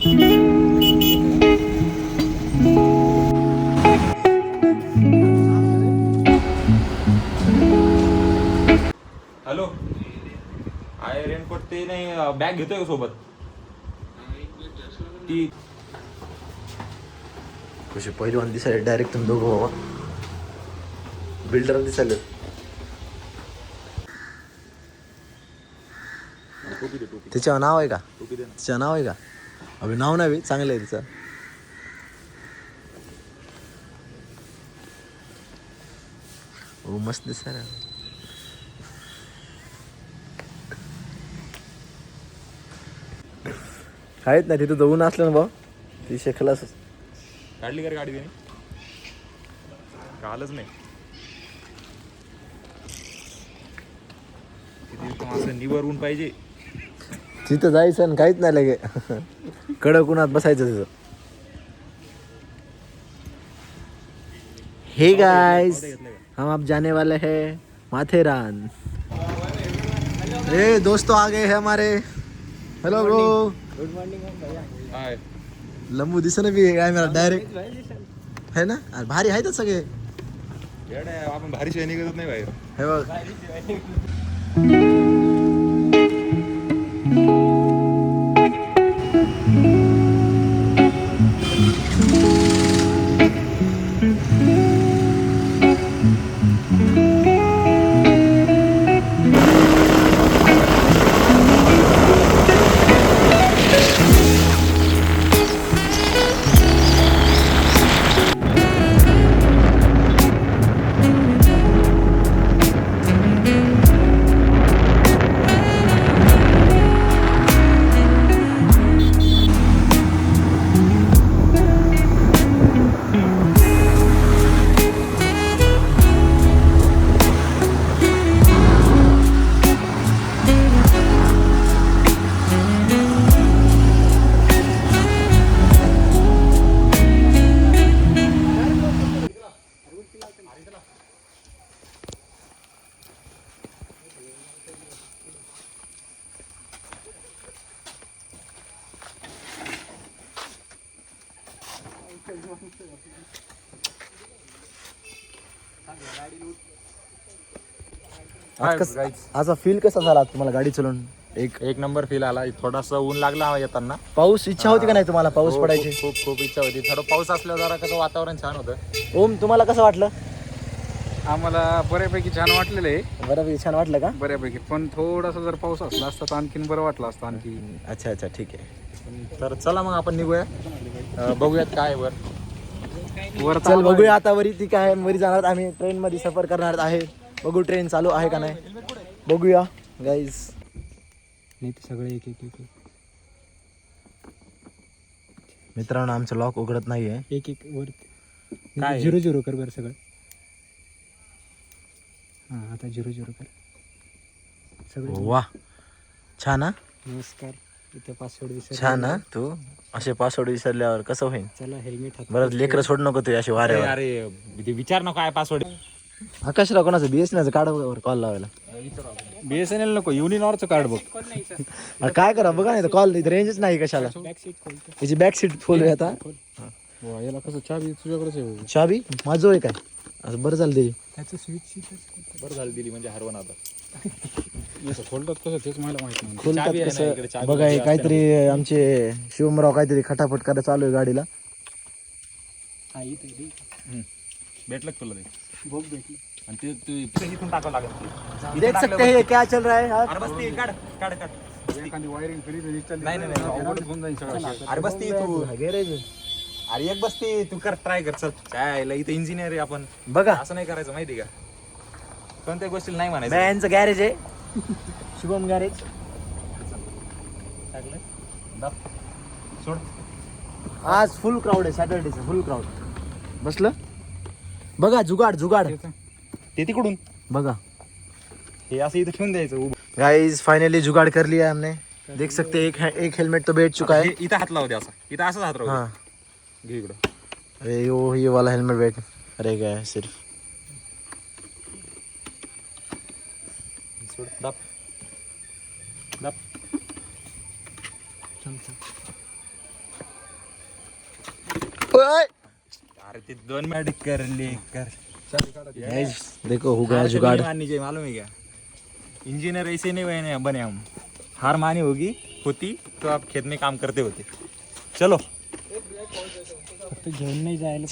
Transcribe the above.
Hello, आहे raincoat ते नाही, बॅग घेतोय का सोबत ती? कशी पहिलवान दिसायला डायरेक्ट तुम्ही दोघं बाबा बिल्डर दिसायला. तिच्यावर नाव आहे का? तिचं नाव आहे का? अभि नाव नाही चांगलं आहे तिचं. हो मस्त दिसायला. काहीच नाही तिथं जाऊन असलं ना भाऊ ती शेखलाच. काढली का गाडी त्याने? कालच नाही. असं निवरून पाहिजे तिथं जायचं आणि काहीच नाही लगे कडक उन्हात बसायचं तिथं. हे गाइस हम अब जाने वाले हैं माथेरान. ए दोस्तों आ गए हैं हमारे. Hello bro. गुड मॉर्निंग भैया. लंबू दिसना भी आहे मेरा डायरेक्ट है ना. अरे भारी आहे तर सगळे. आपण भारी शिवाय निघत नाही बाहेर. हे बघ आजचा फील कसा झाला तुम्हाला गाडी चालवून? एक नंबर फील आला. थोडासा ऊन लागला येताना. पाऊस इच्छा होती का नाही तुम्हाला पाऊस पडायची? खूप इच्छा होती. थोडं पाऊस असल्यावर जरा कसं वातावरण छान होतं. ओम तुम्हाला कसं वाटलं? आम्हाला बऱ्यापैकी छान वाटलेलं आहे. बऱ्यापैकी छान वाटलं का? बऱ्यापैकी, पण थोडासा जर पाऊस असला असता तर आणखीन बरं वाटलं असतं आणखी. अच्छा ठीक आहे. तर चला मग आपण निघूया. बघूयात काय वर चल बघूया आता वरी ती काय वरी जाणार. आम्ही ट्रेन मध्ये सफर करणार आहे. बघू ट्रेन चालू आहे का नाही बघूया गाईज. नाही ते सगळे एक एक एक मित्रांनो आमचं लॉक उघडत नाहीये. एक एक वर काय? 0-0 कर बरं सगळं. हां आता 0-0 कर सगळं. वा छान हा. नमस्कार. इथे पासवर्ड विसरला. छान हा. तू असे पासवर्ड विसरल्यावर कसं होईल? चला हेल्मेट हात. बरं लेकरं सोड नको ते असे वाऱ्यावर. अरे विचार नको काय पासवर्ड. आकाशराव कोणाचं BSNL कार्ड कॉल लावायला? BSNL नको, युनिनॉरचं कार्ड बघ. काय करा बघा नाही तर कॉल रेंजच नाही कशाला. याची बॅक सीट फुल आहे आता. याला कसं चाबी तुझ्याकडेच आहे. चाबी माझं आहे काय? असं बरं झालं दिली. त्याचं स्विच बरं झालं दिली म्हणजे हरवण आता. खोलतात कसं तेच मला माहित नाही. खोलतात चाबी आहे ना कसं इकडे, चाबी बघा. हे असते काहीतरी आमचे शिवमराव काहीतरी खटापट करायला चालू आहे गाडीला. हा इथे भेटलं तुला ते? बघ भेटली. आणि ते तू इथून टाकावं लागेल. देख सकते हैं क्या चल रहा है. अरे बस ती काढ. एखादी वायरिंग केली तर नाही. अवघड होऊन जाईल सगळं. अरे बस ती तू. गॅरेज अरे एक बस ती तू कर, ट्राय कर. चल काय इथे इंजिनियर आहे आपण. बघा असं नाही करायचं माहिती का. कोणत्या गोष्टीला नाही म्हणायचं. यांचं गॅरेज आहे. शुभम गॅरेज. टाकलं दाब. सोड. आज फुल क्राऊड आहे. सॅटर्डेचं फुल क्राऊड. बसलं बघा. जुगाड ते तिकडून बघा. हे असं इथं ठेवून द्यायचं. गाइस फाइनली जुगाड़ कर लिया है हमने. देख सकते हैं एक हेलमेट तो बैठ चुका है. इथं हात लावू दे. असं इथं असंच हात राहू हाँ दे. घे इकडं. अरे ये वाला हेलमेट बैठ रह गया है सिर्फ. सोड. दाब. ओए अरे ते 2 मिनट कर ले कर गाइस देखो हो गया जुगाड़ माननी चाहिए मालूम है क्या इंजीनियर ऐसे नहीं बने हम हार मानी होती तो आप खेत में काम करते होते चलो घेऊन नाही जायला